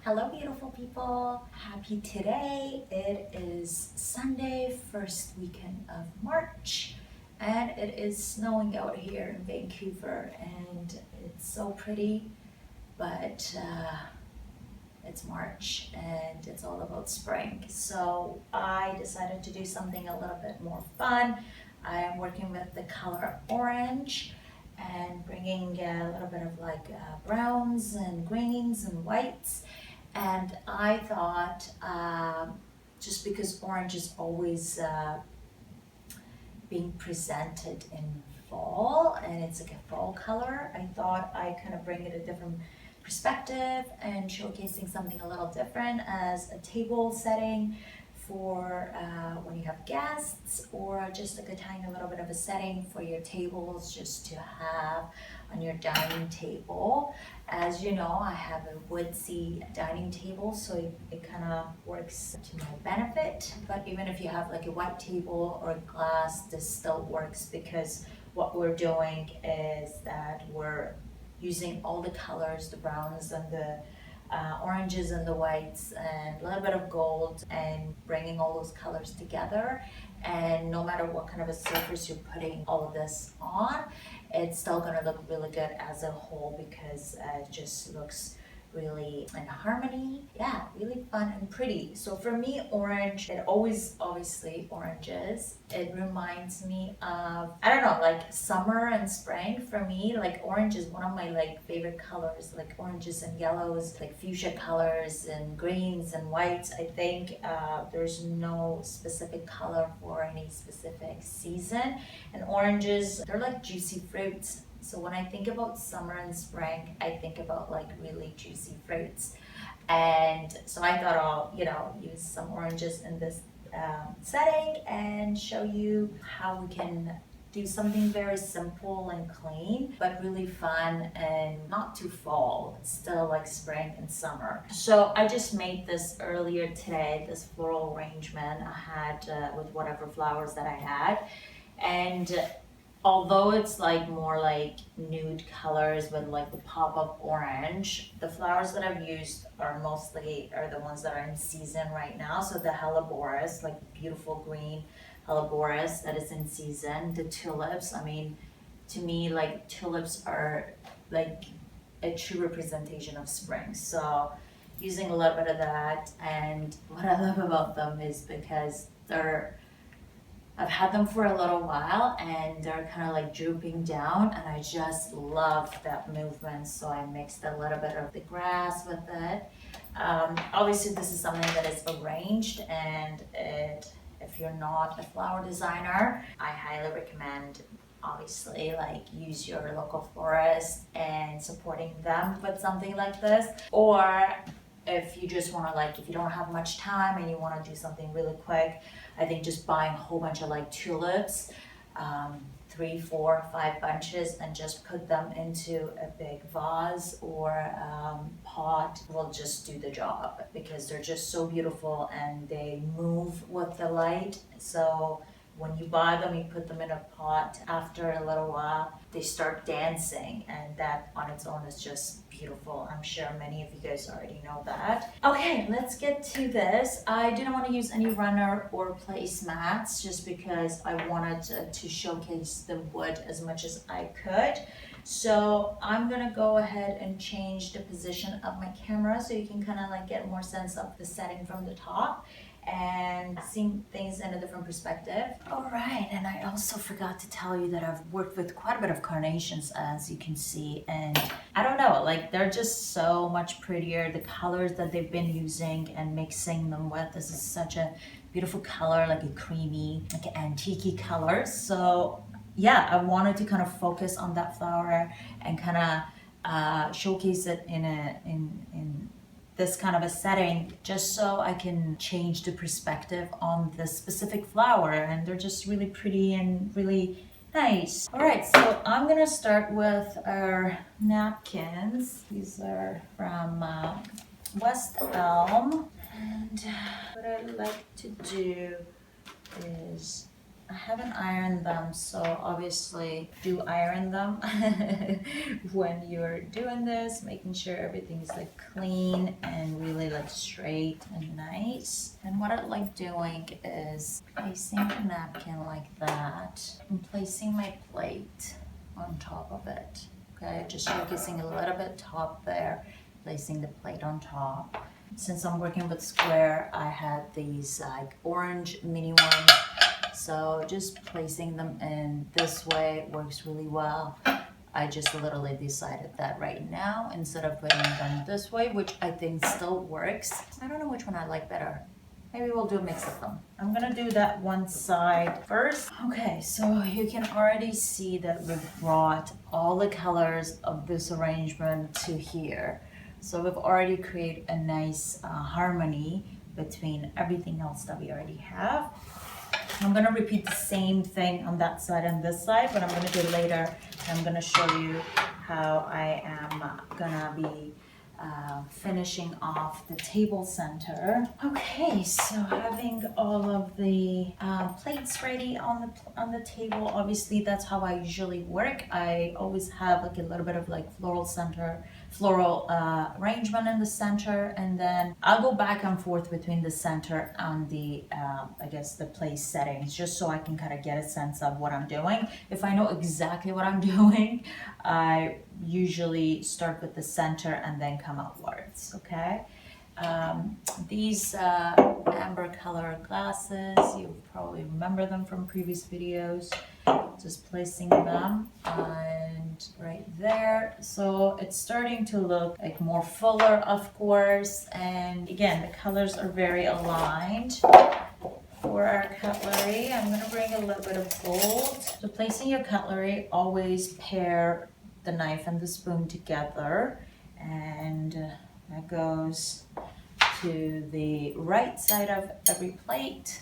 Hello beautiful people, happy today. It is Sunday, first weekend of March, and it is snowing out here in Vancouver, and it's so pretty, but it's March and it's all about spring. So I decided to do something a little bit more fun. I am working with the color orange and bringing a little bit of browns and greens and whites. And I thought, just because orange is always being presented in fall and it's like a fall color, I thought I kind of bring it a different perspective and showcasing something a little different as a table setting for when you have guests, or just like a tiny little bit of a setting for your tables just to have on your dining table. As you know, I have a woodsy dining table, so it kind of works to my benefit. But even if you have like a white table or glass, this still works, because what we're doing is that we're using all the colors, the browns and the oranges and the whites and a little bit of gold, and bringing all those colors together. And no matter what kind of a surface you're putting all of this on, it's still going to look really good as a whole, because it just looks really in harmony. Yeah, really fun and pretty. So for me, orange, it always, obviously oranges, it reminds me of, I don't know, like summer and spring. For me, like orange is one of my favorite colors, like oranges and yellows, like fuchsia colors and greens and whites. I think there's no specific color for any specific season, and oranges, they're like juicy fruits. So when I think about summer and spring, I think about like really juicy fruits. And so I thought I'll, use some oranges in this setting and show you how we can do something very simple and clean, but really fun and not too fall, still like spring and summer. So I just made this earlier today, this floral arrangement I had with whatever flowers that I had. And although it's like more like nude colors with like the pop of orange, the flowers that I've used are the ones that are in season right now. So the helleborus, like beautiful green helleborus that is in season. The tulips, I mean, to me, like tulips are like a true representation of spring. So using a little bit of that, and what I love about them is because I've had them for a little while and they're kind of like drooping down, and I just love that movement. So I mixed a little bit of the grass with it. Obviously this is something that is arranged, and if you're not a flower designer, I highly recommend, obviously, like use your local florist and supporting them with something like this. Or if you just want to, if you don't have much time and you want to do something really quick, I think just buying a whole bunch of tulips, 3, 4, 5 bunches, and just put them into a big vase or pot will just do the job, because they're just so beautiful and they move with the light. So when you buy them, you put them in a pot, after a little while they start dancing, and that on its own is just beautiful. I'm sure many of you guys already know that. Okay, let's get to this. I didn't want to use any runner or placemats, just because I wanted to showcase the wood as much as I could. So I'm gonna go ahead and change the position of my camera so you can kind of get more sense of the setting from the top and seeing things in a different perspective. All right, and I also forgot to tell you that I've worked with quite a bit of carnations, as you can see, and I don't know, they're just so much prettier. The colors that they've been using and mixing them with, this is such a beautiful color, like a creamy, like an antique-y color. So yeah, I wanted to kind of focus on that flower and kind of showcase it in this kind of a setting, just so I can change the perspective on this specific flower. And they're just really pretty and really nice. All right, so I'm gonna start with our napkins. These are from West Elm. And what I like to do is I haven't ironed them, so obviously do iron them when you're doing this, making sure everything's like clean and really like straight and nice. And what I like doing is placing the napkin like that and placing my plate on top of it. Okay, just showcasing a little bit top there, placing the plate on top. Since I'm working with square, I had these like orange mini ones, so just placing them in this way works really well. I just literally decided that right now, instead of putting them this way, which I think still works. I don't know which one I like better. Maybe we'll do a mix of them. I'm gonna do that one side first. Okay, so you can already see that we've brought all the colors of this arrangement to here. So we've already created a nice harmony between everything else that we already have. I'm gonna repeat the same thing on that side and this side, but I'm gonna do it later. I'm gonna show you how I am gonna be finishing off the table center. Okay, so having all of the plates ready on the table, obviously that's how I usually work. I always have like a little bit of like floral arrangement in the center, and then I'll go back and forth between the center and the I guess the place settings, just so I can kind of get a sense of what I'm doing. If I know exactly what I'm doing, I usually start with the center and then come outwards. Okay, these amber color glasses, you probably remember them from previous videos. Just placing them and right there, so it's starting to look like more fuller, of course, and again the colors are very aligned. For our cutlery, I'm going to bring a little bit of gold. So placing your cutlery, always pair the knife and the spoon together, and that goes to the right side of every plate.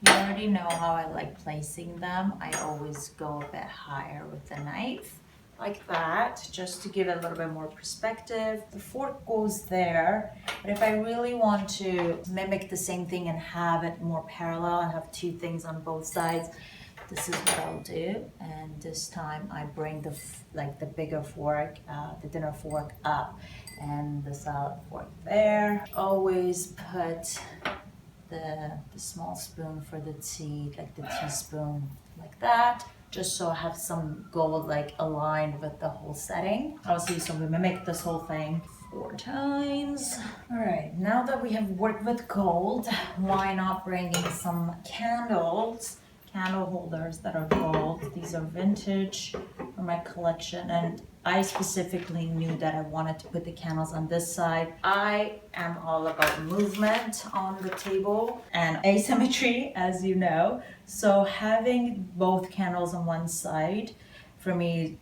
You already know how I like placing them. I always go a bit higher with the knife, like that, just to give it a little bit more perspective. The fork goes there, but if I really want to mimic the same thing and have it more parallel and have two things on both sides, this is what I'll do. And this time I bring the bigger fork, the dinner fork up, and the salad fork there. Always put the small spoon for the tea, like the teaspoon, like that, just so I have some gold like aligned with the whole setting. Obviously, so we mimic this whole thing 4 times. All right, now that we have worked with gold, why not bring in some candle holders that are gold. These are vintage from my collection, and I specifically knew that I wanted to put the candles on this side. I am all about movement on the table and asymmetry, as you know. So having both candles on one side for me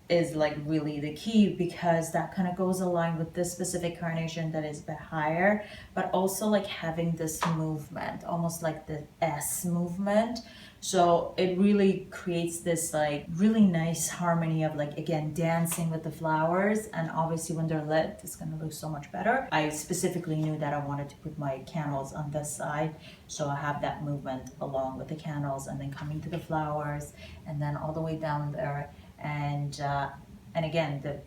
is like really the key, because that kind of goes aligned with this specific carnation that is a bit higher, but also like having this movement, almost like the S movement. So it really creates this like really nice harmony of like, again, dancing with the flowers, and obviously when they're lit, it's gonna look so much better. I specifically knew that I wanted to put my candles on this side, so I have that movement along with the candles, and then coming to the flowers, and then all the way down there. And again, the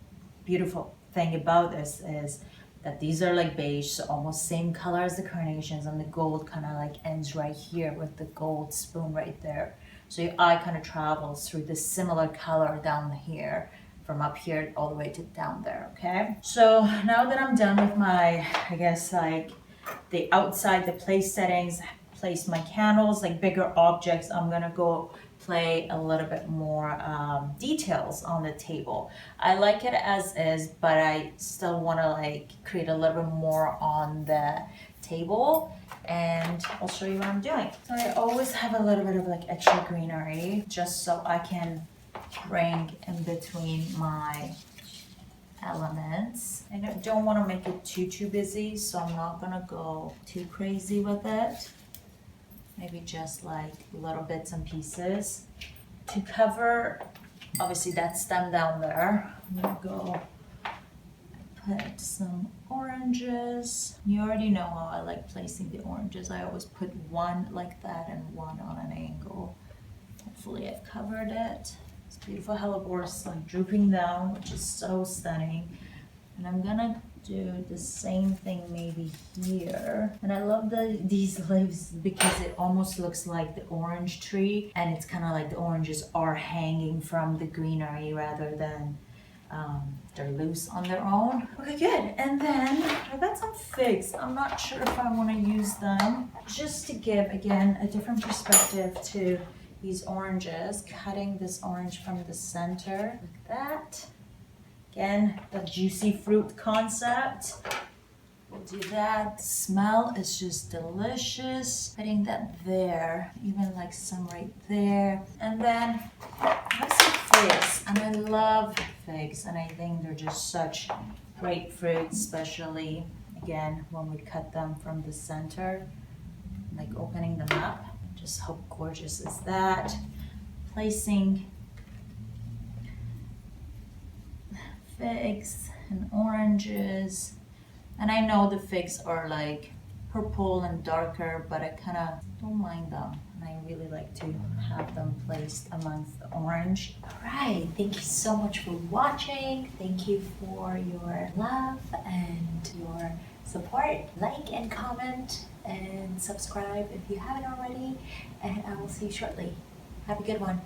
beautiful thing about this is that these are like beige, so almost same color as the carnations, and the gold kind of like ends right here with the gold spoon right there. So your eye kind of travels through this similar color down here, from up here all the way to down there. Okay, so now that I'm done with my, I guess like the outside, the place settings, place my candles, like bigger objects, I'm gonna go play a little bit more details on the table. I like it as is, but I still want to like create a little bit more on the table, and I'll show you what I'm doing. So I always have a little bit of like extra greenery, just so I can bring in between my elements. And I don't want to make it too busy, so I'm not gonna go too crazy with it. Maybe just like little bits and pieces to cover, obviously that stem down there. I'm gonna go put some oranges. You already know how I like placing the oranges. I always put one like that and one on an angle. Hopefully I've covered it. It's beautiful hellebores like drooping down, which is so stunning. And I'm gonna do the same thing maybe here. And I love these leaves because it almost looks like the orange tree, and it's kind of like the oranges are hanging from the greenery rather than they're loose on their own. Okay, good. And then I got some figs. I'm not sure if I want to use them, just to give again a different perspective to these oranges. Cutting this orange from the center like that. Again, the juicy fruit concept. We'll do that. The smell is just delicious. Putting that there, even like some right there. And then I have some figs, and I love figs, and I think they're just such great fruits, especially again when we cut them from the center, like opening them up. Just how gorgeous is that? Placing figs and oranges, and I know the figs are like purple and darker, but I kind of don't mind them, and I really like to have them placed amongst the orange. All right, thank you so much for watching. Thank you for your love and your support. Like and comment and subscribe if you haven't already, and I will see you shortly. Have a good one.